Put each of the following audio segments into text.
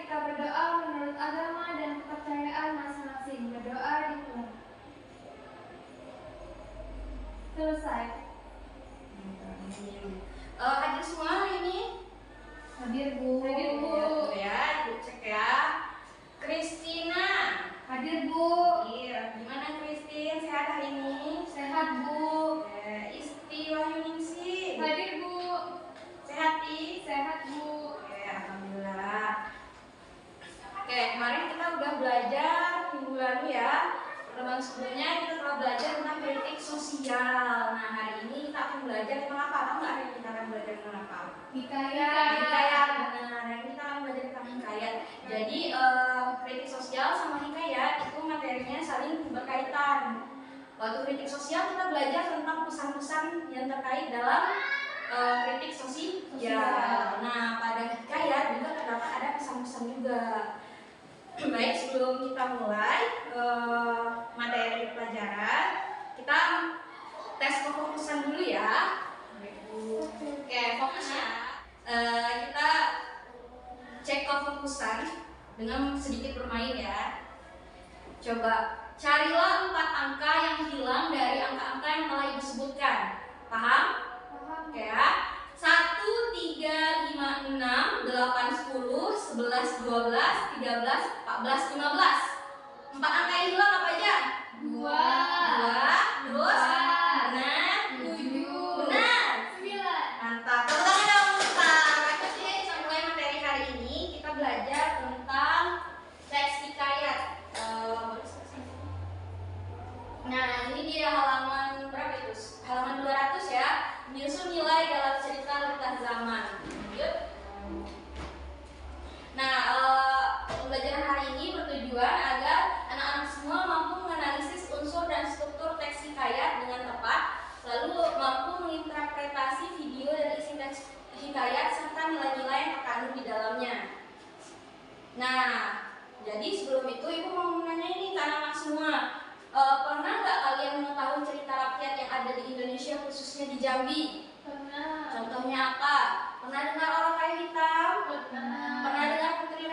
kita berdoa menurut agama dan kepercayaan masing-masing. Berdoa dimulai. Selesai. Hadir semua ini? Hadir, Bu. Hadir, Bu. Ya, Ibu cek ya. Kristina. Hadir, Bu. Iya, gimana Kristin? Sehat hari ini? Sehat, Bu. Isti Wahyuningsi. Hadir, Bu. Sehat, Ti? Sehat, Bu. Alhamdulillah. Oke, kemarin kita udah belajar minggu lalu ya. Pertemuan sebelumnya kita telah belajar tentang kritik sosial. Nah, hari ini kita akan belajar tentang apa? Tahu nggak hari ini kita akan belajar tentang apa? Hikayat. Hikayat. Benar, hari ini kita akan belajar tentang hikayat. Jadi, kritik sosial sama hikayat itu materinya saling berkaitan. Waktu kritik sosial kita belajar tentang pesan-pesan yang terkait dalam kritik sosial. Nah, pada hikayat juga terdapat ada pesan-pesan juga. Baik, sebelum kita mulai materi pelajaran, kita tes kefokusan dulu ya. Oke, fokus ya. Kita cek kefokusan dengan sedikit bermain ya. Coba carilah 4 angka yang hilang dari angka-angka yang telah Ibu sebutkan. Paham? Paham. Oke ya. 1, 3, 5, 6, 8, 10, 11, 12, 13, 14, 15. 4 angka yang hilang apa aja? 2, 2, terus? 4, 6, 7, benar. 9. Mantap. Tepuk tangan dong, Ustaz. Oke, kita mulai materi hari ini. Kita belajar tentang teks hikayat. Nah, ini dia halaman berapa itu? Halaman 200 ya. Menyusun nilai dalam cerita lintas zaman. Yuk. Nah, pembelajaran hari ini bertujuan agar anak-anak semua mampu menganalisis unsur dan struktur teks hikayat dengan tepat, lalu mampu menginterpretasi video dan isi teks hikayat serta nilai-nilai yang terkandung di dalamnya. Nah, jadi sebelum itu Ibu mau menanya ini ke anak-anak semua. Pernah nggak kalian mengetahui cerita rakyat yang ada di Indonesia khususnya di Jambi? Pernah. Contohnya apa? Pernah dengar Orang Kayu Hitam? Pernah. Pernah dengar Putri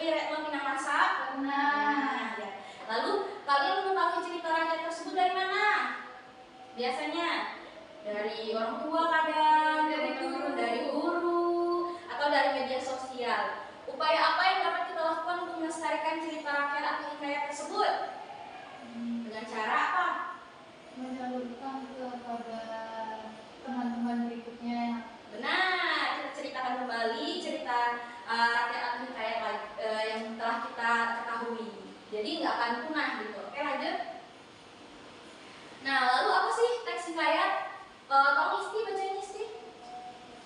Retno Pinamasa? Pernah. Ya. Lalu kalian mengetahui cerita rakyat tersebut dari mana? Biasanya dari orang tua kadang, dari guru, atau dari media sosial. Upaya apa yang dapat kita lakukan untuk melestarikan cerita rakyat atau hikayat tersebut? Dengan cara apa? Menyalurkan kepada teman-teman berikutnya. Benar, kita ceritakan kembali cerita rakyat atau hikayat yang telah kita ketahui. Jadi nggak akan punah gitu. Oke, lanjut. Nah, lalu apa sih teks hikayat? Tolong Isti bacain Isti.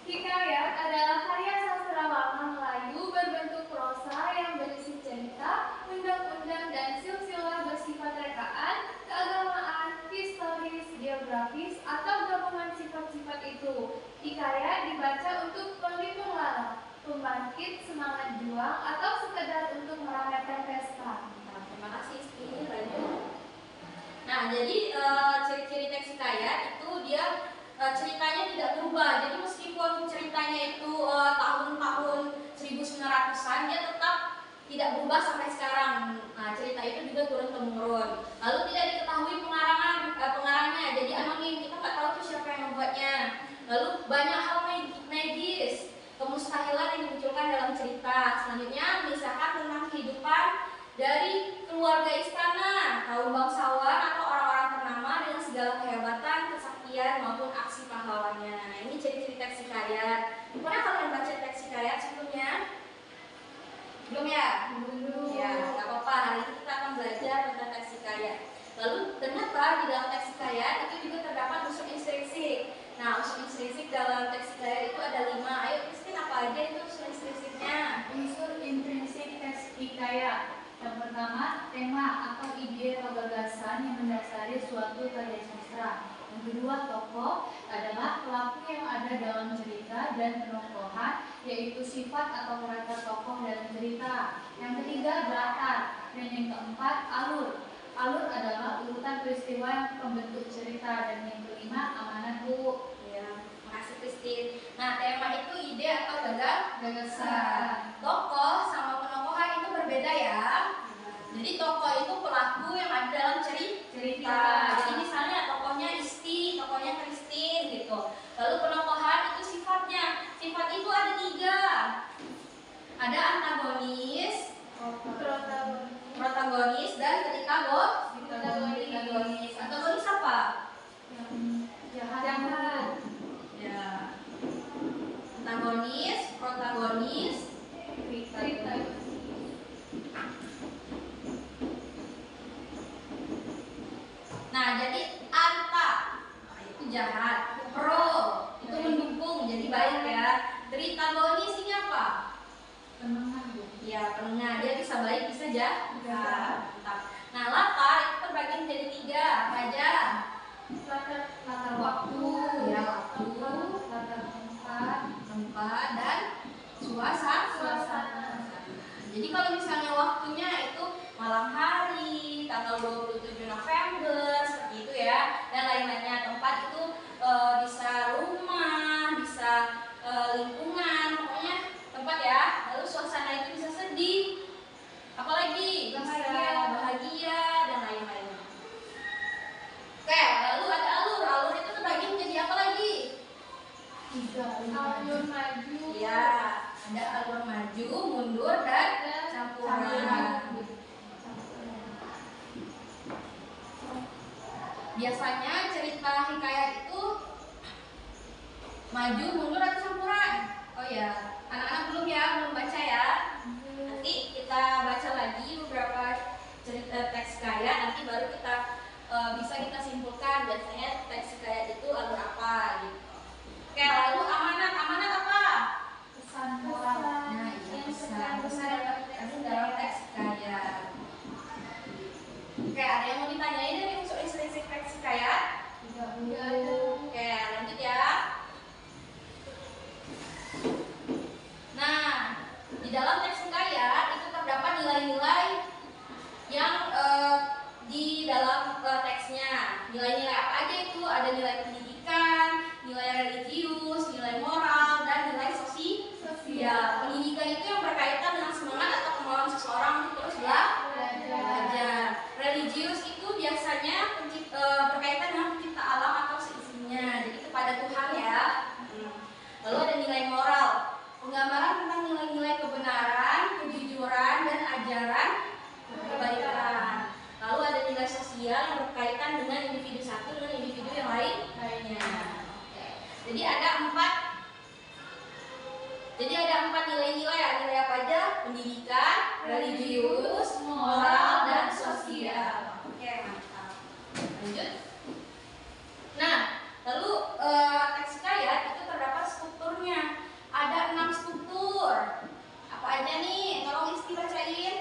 Hikayat adalah karya sastrawan Melayu berbentuk prosa yang berisi cerita, undang-undang, dan silsilah bersifat rekaan, keagamaan, historis, geografis, atau gabungan sifat-sifat itu. Hikayat dibaca untuk penghibur lara, pembangkit semangat juang, atau sekedar untuk merayakan pesta. Nah, terima kasih Isti. Lanjut. Nah, jadi ciri-ciri teks hikayat itu dia ceritanya tidak berubah. Jadi meskipun ceritanya itu tahun-tahun 1900-an, dia tetap tidak berubah sampai sekarang. Nah, cerita itu juga turun-temurun. Lalu tidak diketahui pengarangnya. Jadi anonim, kita nggak tahu tuh siapa yang membuatnya. Lalu banyak hal magis, kemustahilan yang dimunculkan dalam cerita. Selanjutnya mengisahkan tentang kehidupan dari keluarga istana, kaum bangsawan atau orang-orang ternama dengan segala kehebatan, kesaktian maupun aksi pahlawannya. Nah, ini ciri-ciri teks hikayat. Pernah kalian baca teks hikayat sebelumnya? Belum ya? Belum. Ya, nggak apa-apa. Hari ini kita akan belajar tentang teks hikayat. Lalu ternyata di dalam teks hikayat itu juga terdapat unsur intrinsik. Nah, unsur intrinsik dalam teks hikayat itu ada 5. Ayo, Kristin, apa aja itu unsur intrinsiknya? Unsur intrinsik teks hikayat. Yang pertama, tema atau ide atau gagasan yang mendasari suatu karya sastra. Yang kedua, tokoh adalah pelaku yang ada dalam cerita dan penokohan, yaitu sifat atau karakter tokoh dalam cerita. Yang ketiga, latar. Dan yang keempat, alur. Alur adalah urutan peristiwa yang membentuk cerita. Dan yang kelima, amanat, Bu. Ya, makasih Christine. Nah, tema itu ide atau Gagasan. Tokoh sama penokohan itu berbeda ya. Jadi tokoh itu pelaku yang ada dalam cerita. Jadi misalnya tokohnya Isti, tokohnya Christine gitu. Lalu penokohan itu sifatnya. Sifat itu ada 3. Ada antagonis, protagonis, dan antagonis. Antagonis apa? Jahat. Ya. Antagonis, protagonis, Cerita. Nah, jadi anta itu jahat, pro itu mendukung, jadi baik ya. Tritagonis ini apa? Penengah. Ya, penengah. Dia bisa baik, bisa jahat. Jahat. Mantap. Nah, latar itu terbagi menjadi 3. Apa aja? Latar waktu. Ya, waktu, Latar tempat, dan suasana. Jadi kalau misalnya waktunya itu malam hari, tanggal 27 November, seperti itu ya, dan lain-lainnya. Tempat itu bisa rumah, bisa lingkungan, pokoknya tempat ya. Lalu suasana itu bisa sedih, apalagi bisa bahagia dan lain-lainnya. Oke, lalu ada alur. Alur itu terbagi menjadi apa lagi? 3. Alur maju. Ya, ada alur maju, mundur, dan campuran. Biasanya cerita hikayat itu maju, mundur, atau campuran? Oh ya, anak-anak belum baca ya. Nanti kita baca lagi beberapa cerita teks hikayat, nanti baru kita bisa kita simpulkan biasanya teks hikayat itu alur apa gitu. Oke, lalu amanat. Amanat apa? Pesan moral. Nah, iya, pesan yang dalam teks hikayat. Oke, ada yang mau ditanyain dari unsur intrinsik teks hikayat? Tidak ada. Oke, lanjut ya. Nah, di dalam teks hikayat itu terdapat nilai-nilai yang di dalam teksnya. Nilai-nilai apa aja itu? Ada nilai pendidikan, nilai religius, nilai moral, dan nilai sosial. Pendidikan itu yang berkaitan dengan semangat atau kemauan seseorang untuk terus belajar. Religius itu biasanya berkaitan dengan pencipta alam atau seisinya, jadi kepada Tuhan ya. Lalu ada nilai moral, penggambaran tentang nilai-nilai kebenaran, kejujuran, dan ajaran kebaikan. Lalu ada nilai sosial yang berkaitan dengan individu satu dengan individu yang lainnya. Jadi ada 4 nilai-nilai ya. Nilai apa aja? Pendidikan, religius, moral, dan sosial. Oke, mantap. Lanjut. Nah, lalu teks hikayat itu terdapat strukturnya. Ada 6 struktur. Apa aja nih? Tolong Isti bacain.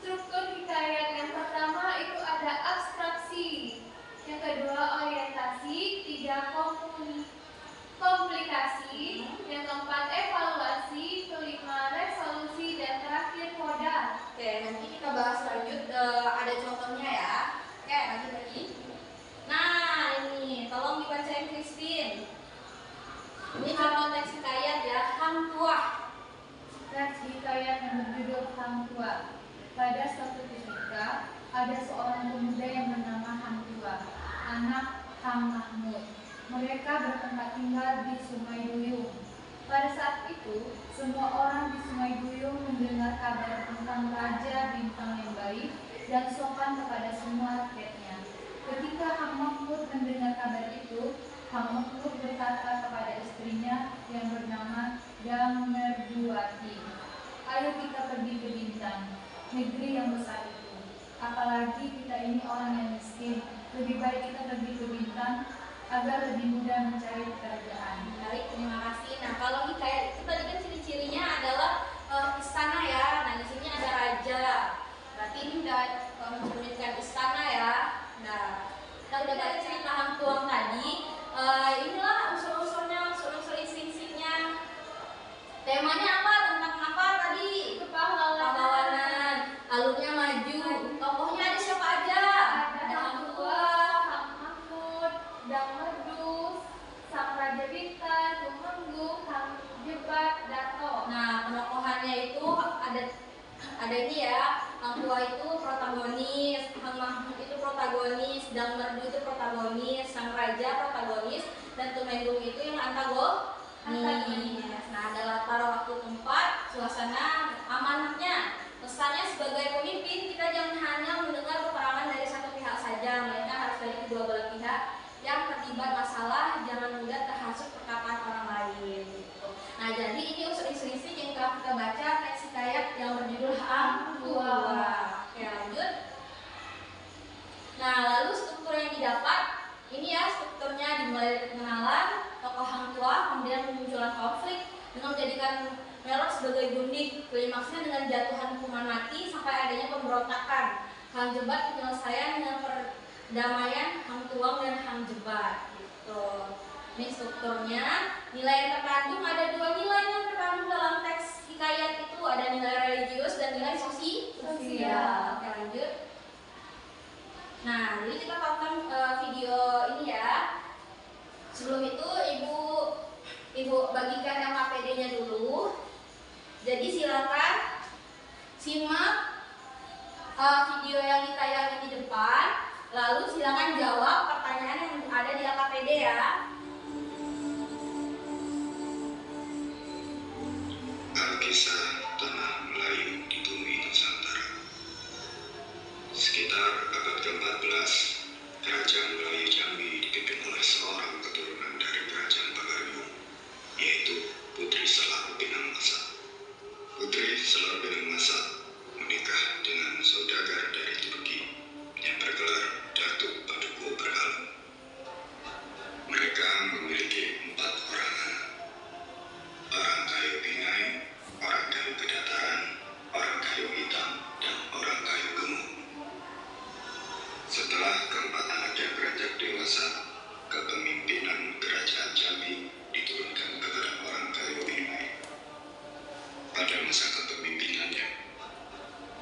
Struktur hikayat yang pertama itu ada abstraksi, yang kedua orientasi, 3 komplikasi, yang keempat evaluasi, kelima resolusi, dan terakhir modal. Oke, nanti kita bahas lanjut. Ada contohnya ya. Oke, lanjut lagi. Nah, ini tolong dibacain Christine. Ini contoh teks hikayat ya, Hang Tuah. Teks hikayat yang berjudul Hang Tuah. Pada suatu ketika, ada seorang pemuda yang bernama Hang Tuah, anak Hang Mahmud. Mereka bertempat tinggal di Sungai Duyung. Pada saat itu, semua orang di Sungai Duyung mendengar kabar tentang Raja Bintang yang baik dan sopan kepada semua rakyatnya. Ketika Hang Mahmud mendengar kabar itu, Hang Mahmud berkata kepada istrinya yang bernama Damerduwati, "Ayo kita pergi ke Bintang, negeri yang besar itu. Apalagi kita ini orang yang miskin, lebih baik kita pergi ke Bintang agar lebih mudah mencari pekerjaan." Baik, terima kasih. Nah, kalau hikayat itu tadi kan ciri-cirinya adalah istana ya. Nah, di sini ada raja. Berarti ini udah mencerminkan istana ya. Nah, kita udah baca cerita Hang Tuah tadi. Inilah unsur-unsurnya, unsur-unsur intrinsipnya. Temanya apa? Tentang apa tadi? Pahlawanan. Alurnya maju. Tokohnya ada siapa aja? Ada Hang Tuah, Hang Mahmud, Dang Merdus, Sang Raja Bintang, Ada ini ya, Hang Tuah itu protagonis, Hang Mahmud itu protagonis, Dang Merdu itu protagonis, Sang Raja protagonis, dan Tumenggung itu yang antagonis. Nah, ada latar waktu tempat, suasana, amanatnya. Pesannya sebagai pemimpin, kita jangan hanya mendengar keterangan dari satu pihak saja, melainkan harus dari kedua belah pihak yang terlibat masalah, jangan mudah terhasut perkataan orang lain. Gitu. Nah, jadi ini unsur-unsur yang telah kita baca teks hikayat yang berjudul Hang Tuah. Oke, lanjut. Nah, lalu struktur yang didapat, ini ya strukturnya dimulai dari pengenalan tokoh Hang Tuah, kemudian kemunculan konflik dengan menjadikan Melok sebagai gundik, klimaksnya dengan jatuhan hukuman mati sampai adanya pemberontakan. Hang Jebat penyelesaian dengan perdamaian Hang Tuah dan Hang Jebat. Gitu. Ini strukturnya. Nilai yang terkandung, ada dua nilai yang terkandung dalam teks hikayat itu, ada nilai religius dan nilai sosial. Oke, lanjut. Nah, jadi kita tonton video ini ya. Sebelum itu ibu bagikan LKPD-nya dulu. Jadi silakan simak video yang ditayangin di depan, lalu silakan jawab pertanyaan yang ada di LKPD ya. Alkisah Tanah Melayu di Bumi Nusantara. Sekitar abad ke-14, Kerajaan Melayu Jambi dipimpin oleh seorang keturunan dari Kerajaan Pagariung, yaitu Putri Selar Pinang Masa. Putri Selar Pinang Masa menikah dengan saudagar dari Turki yang bergelar Datuk Paduka Berhalu. Mereka memiliki 4 orang anak. Orang kayu Pingai, orang kayu Kedataran, orang kayu hitam, dan orang kayu gemuk. Setelah keempat anaknya beranjak dewasa, kepemimpinan Kerajaan Jambi diturunkan kepada orang kayu Pingai. Pada masa kepemimpinannya,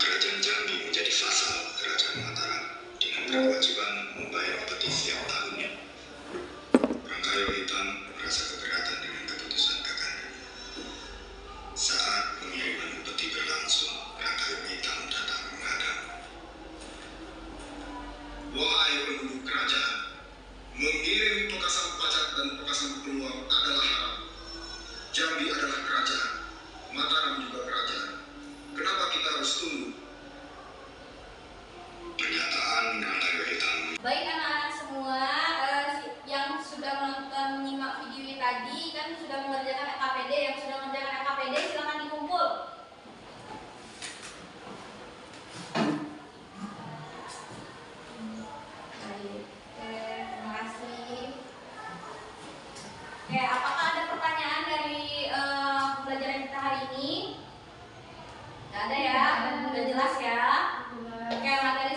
Kerajaan Jambi menjadi vasal Kerajaan Mataram dengan kewajiban membayar upeti setiap tahunnya. Orang kayu hitam merasa keberatan dengan keputusan kakaknya. Saat pengiriman upeti berlangsung, orang kayu hitam datang menghadap. Wahai penduduk kerajaan, mengirim pekasan pajak dan pekasan peluang adalah haram. Jambi adalah kerajaan, Mataram juga kerajaan. Kenapa kita harus tunggu? Pernyataan orang kayu hitam. Baik anak-anak semua yang sudah menyimak video ini tadi kan sudah mengerjakan LKPD, yang sudah mengerjakan LKPD silakan dikumpul. Baik, terima kasih. Oke, apakah ada pertanyaan dari pembelajaran kita hari ini? Tidak ada ya, sudah jelas ya. Oke, materi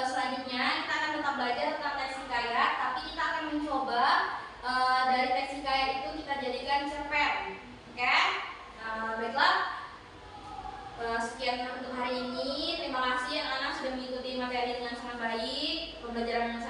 selanjutnya kita akan tetap belajar tentang teks hikayat, tapi kita akan mencoba dari teks hikayat itu kita jadikan cerpen. Oke, baiklah. Sekian untuk hari ini. Terima kasih anak-anak sudah mengikuti materi dengan sangat baik, pembelajaran dengan sangat